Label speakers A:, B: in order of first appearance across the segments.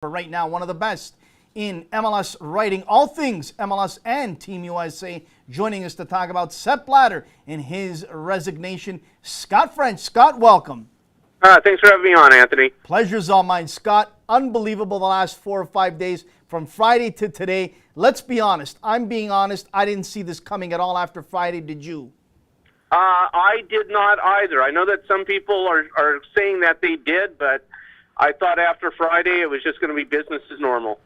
A: For right now, one of the best in MLS writing, all things MLS and Team USA. Joining us to talk about Sepp Blatter and his resignation, Scott French. Scott, welcome.
B: Thanks for having me on, Anthony.
A: Pleasure's all mine. Scott, unbelievable the last 4 or 5 days from Friday to today. Let's be honest. I'm being honest. I didn't see this coming at all after Friday. Did you?
B: I did not either. I know that some people are saying that they did, but I thought after Friday it was just going to be business as normal.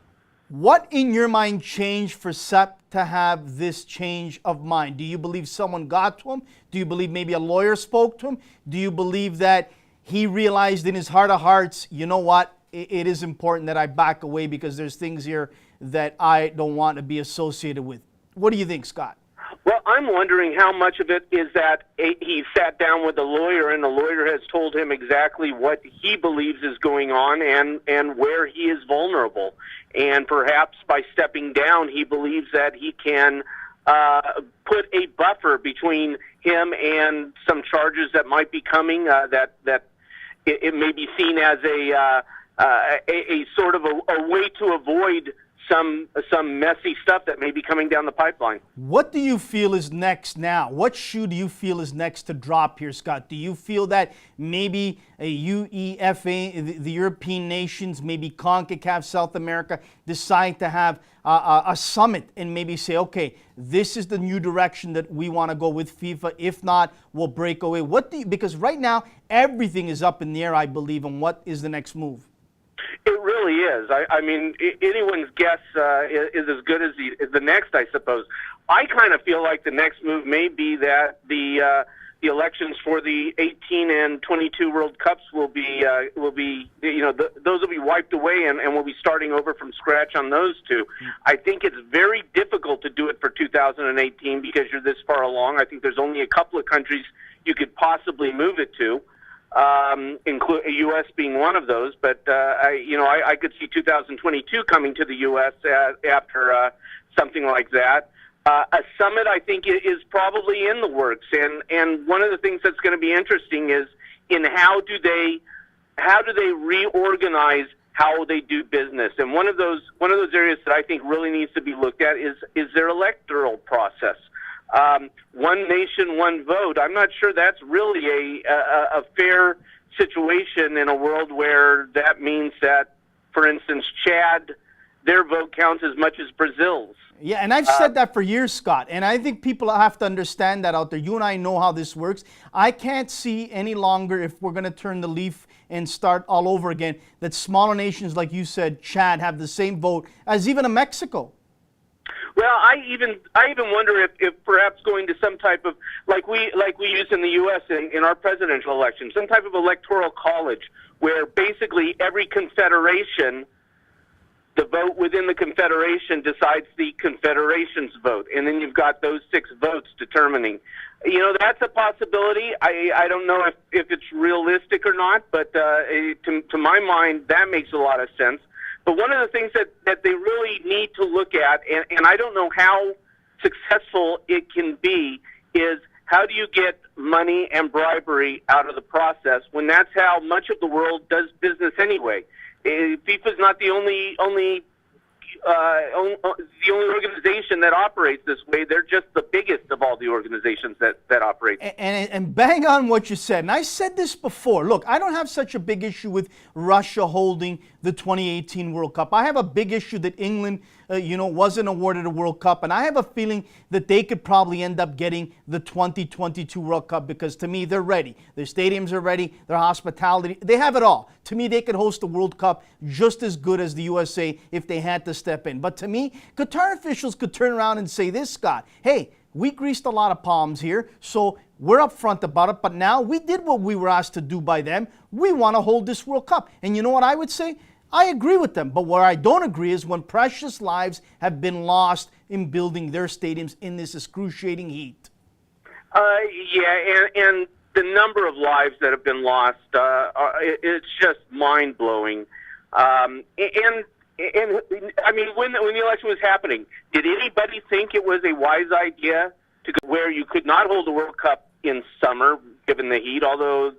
A: What in your mind changed for Sepp to have this change of mind? Do you believe someone got to him? Do you believe maybe a lawyer spoke to him? Do you believe that he realized in his heart of hearts, you know what, it is important that I back away because there's things here that I don't want to be associated with? What do you think, Scott?
B: Well, I'm wondering how much of it is that he sat down with a lawyer and the lawyer has told him exactly what he believes is going on and where he is vulnerable. And perhaps by stepping down, he believes that he can put a buffer between him and some charges that might be coming, that it may be seen as a sort of a way to avoid some messy stuff that may be coming down the pipeline.
A: What do you feel is next now? What shoe do you feel is next to drop here, Scott? Do you feel that maybe a UEFA, the European nations, maybe CONCACAF, South America, decide to have a summit and maybe say, okay, this is the new direction that we want to go with FIFA. If not, we'll break away. Because right now, everything is up in the air, I believe, on what is the next move.
B: It really is. I mean, anyone's guess is as good as the next, I suppose. I kind of feel like the next move may be that the elections for the 18 and 22 World Cups will be those will be wiped away and we'll be starting over from scratch on those two. I think it's very difficult to do it for 2018 because you're this far along. I think there's only a couple of countries you could possibly move it to. U.S. being one of those, but I could see 2022 coming to the U.S. After something like that. A summit, I think, is probably in the works, and one of the things that's going to be interesting is in how do they reorganize how they do business, and one of those areas that I think really needs to be looked at is their electoral process. One nation, one vote. I'm not sure that's really a fair situation in a world where that means that, for instance, Chad, their vote counts as much as Brazil's.
A: Yeah, and I've said that for years, Scott, and I think people have to understand that out there. You and I know how this works. I can't see any longer, if we're going to turn the leaf and start all over again, that smaller nations, like you said, Chad, have the same vote as even a Mexico.
B: Well, I even wonder if perhaps going to some type of like we use in the U.S. in our presidential election, some type of electoral college where basically every confederation, the vote within the confederation decides the confederation's vote, and then you've got those 6 votes determining. That's a possibility. I don't know if it's realistic or not, but to my mind, that makes a lot of sense. But one of the things that they really need to look at, and I don't know how successful it can be, is how do you get money and bribery out of the process when that's how much of the world does business anyway? FIFA's not the only organization that operates this way. They're just the biggest of all the organizations that operate.
A: And bang on what you said. And I said this before. Look, I don't have such a big issue with Russia holding the 2018 World Cup. I have a big issue that England, wasn't awarded a World Cup. And I have a feeling that they could probably end up getting the 2022 World Cup because, to me, they're ready. Their stadiums are ready. Their hospitality, they have it all. To me, they could host the World Cup just as good as the USA if they had to step in. But to me, Qatar officials could turn around and say this, Scott, hey, we greased a lot of palms here, so we're upfront about it, but now we did what we were asked to do by them. We want to hold this World Cup. And you know what I would say? I agree with them, but where I don't agree is when precious lives have been lost in building their stadiums in this excruciating heat.
B: And the number of lives that have been lost, it's just mind-blowing. And I mean, when the election was happening, did anybody think it was a wise idea to go where you could not hold the World Cup in summer, given the heat? Although,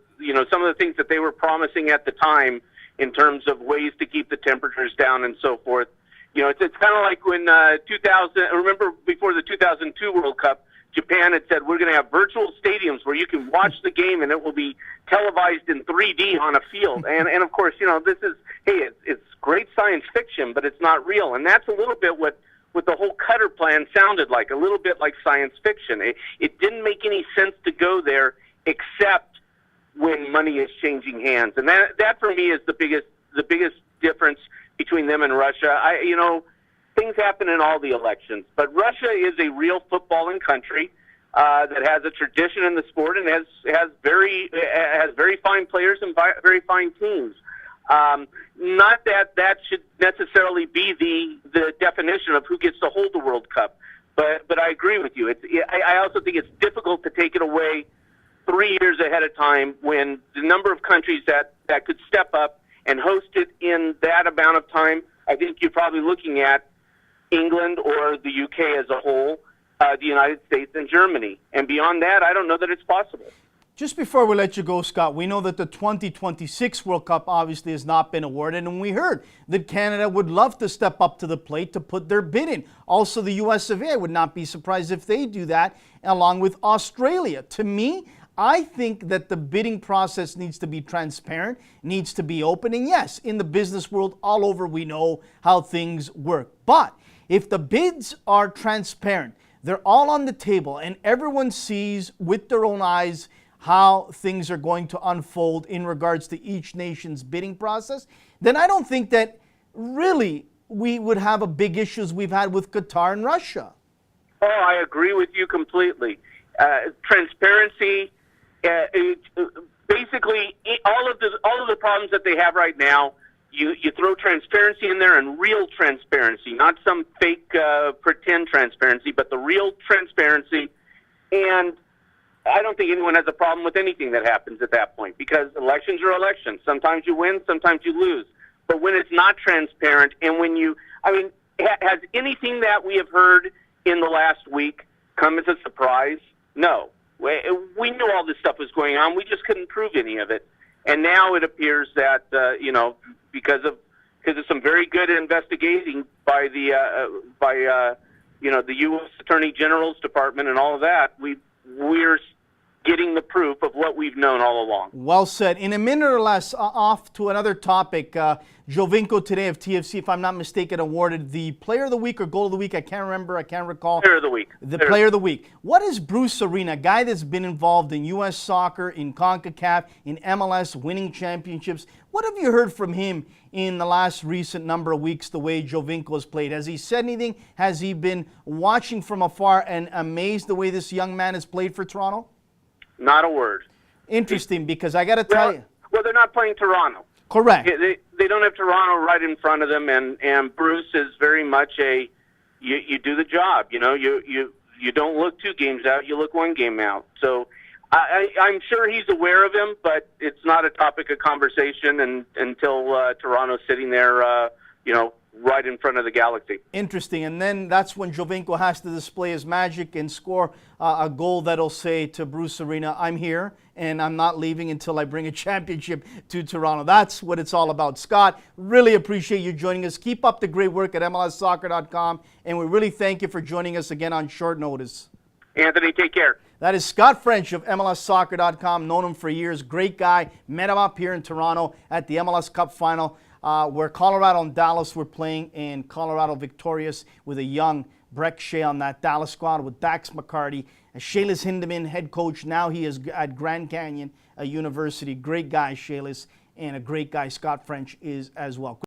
B: some of the things that they were promising at the time in terms of ways to keep the temperatures down and so forth. You know, it's kind of like when 2000. Remember before the 2002 World Cup, Japan had said we're going to have virtual stadiums where you can watch the game and it will be televised in 3D on a field. And of course, you know, this is it's great science fiction, but it's not real. And that's a little bit what the whole Qatar plan sounded like, a little bit like science fiction. It didn't make any sense to go there except when money is changing hands. And that for me is the biggest difference between them and Russia. You know, things happen in all the elections, but Russia is a real footballing country that has a tradition in the sport and has very fine players and very fine teams. Not that should necessarily be the definition of who gets to hold the World Cup, but I agree with you. I also think it's difficult to take it away 3 years ahead of time when the number of countries that could step up and host it in that amount of time. I think you're probably looking at England or the UK as a whole, the United States and Germany. And beyond that, I don't know that it's possible.
A: Just before we let you go, Scott, we know that the 2026 World Cup obviously has not been awarded, and we heard that Canada would love to step up to the plate to put their bid in. Also, the US of A, I would not be surprised if they do that, along with Australia. To me, I think that the bidding process needs to be transparent, needs to be open, and yes, in the business world all over, we know how things work. But if the bids are transparent, they're all on the table, and everyone sees with their own eyes how things are going to unfold in regards to each nation's bidding process, then I don't think that really we would have a big issue as we've had with Qatar and Russia.
B: Oh, I agree with you completely. Transparency, basically all of the problems that they have right now, you throw transparency in there and real transparency, not some fake pretend transparency, but the real transparency. And I don't think anyone has a problem with anything that happens at that point, because elections are elections. Sometimes you win, sometimes you lose. But when it's not transparent, and has anything that we have heard in the last week come as a surprise? No. We knew all this stuff was going on. We just couldn't prove any of it. And now it appears that, because of some very good investigating by the U.S. Attorney General's Department and all of that, we're getting the proof of what we've known all along.
A: Well said. In a minute or less, off to another topic. Jovinko today of TFC, if I'm not mistaken, awarded the Player of the Week or Goal of the Week. I can't remember. I can't recall.
B: Player of the Week.
A: The Player of the Week. What is Bruce Arena, a guy that's been involved in U.S. soccer, in CONCACAF, in MLS, winning championships? What have you heard from him in the last recent number of weeks, the way Jovinko has played? Has he said anything? Has he been watching from afar and amazed the way this young man has played for Toronto?
B: Not a word.
A: Interesting, because I got to tell you.
B: Well, they're not playing Toronto.
A: Correct.
B: They don't have Toronto right in front of them, and Bruce is very much you do the job. You know, you don't look 2 games out, you look 1 game out. So I'm sure he's aware of him, but it's not a topic of conversation until Toronto's sitting there, right in front of the Galaxy.
A: Interesting. And then that's when Jovinko has to display his magic and score a goal that'll say to Bruce Arena, I'm here and I'm not leaving until I bring a championship to Toronto. That's what it's all about. Scott, really appreciate you joining us. Keep up the great work at MLSsoccer.com, and we really thank you for joining us again on short notice.
B: Anthony, take care.
A: That is Scott French of MLSsoccer.com. Known him for years. Great guy. Met him up here in Toronto at the MLS Cup Final, where Colorado and Dallas were playing, and Colorado victorious with a young Breck Shea on that Dallas squad with Dax McCarty. Shalis Hindeman, head coach. Now he is at Grand Canyon University. Great guy, Shalis, and a great guy Scott French is as well.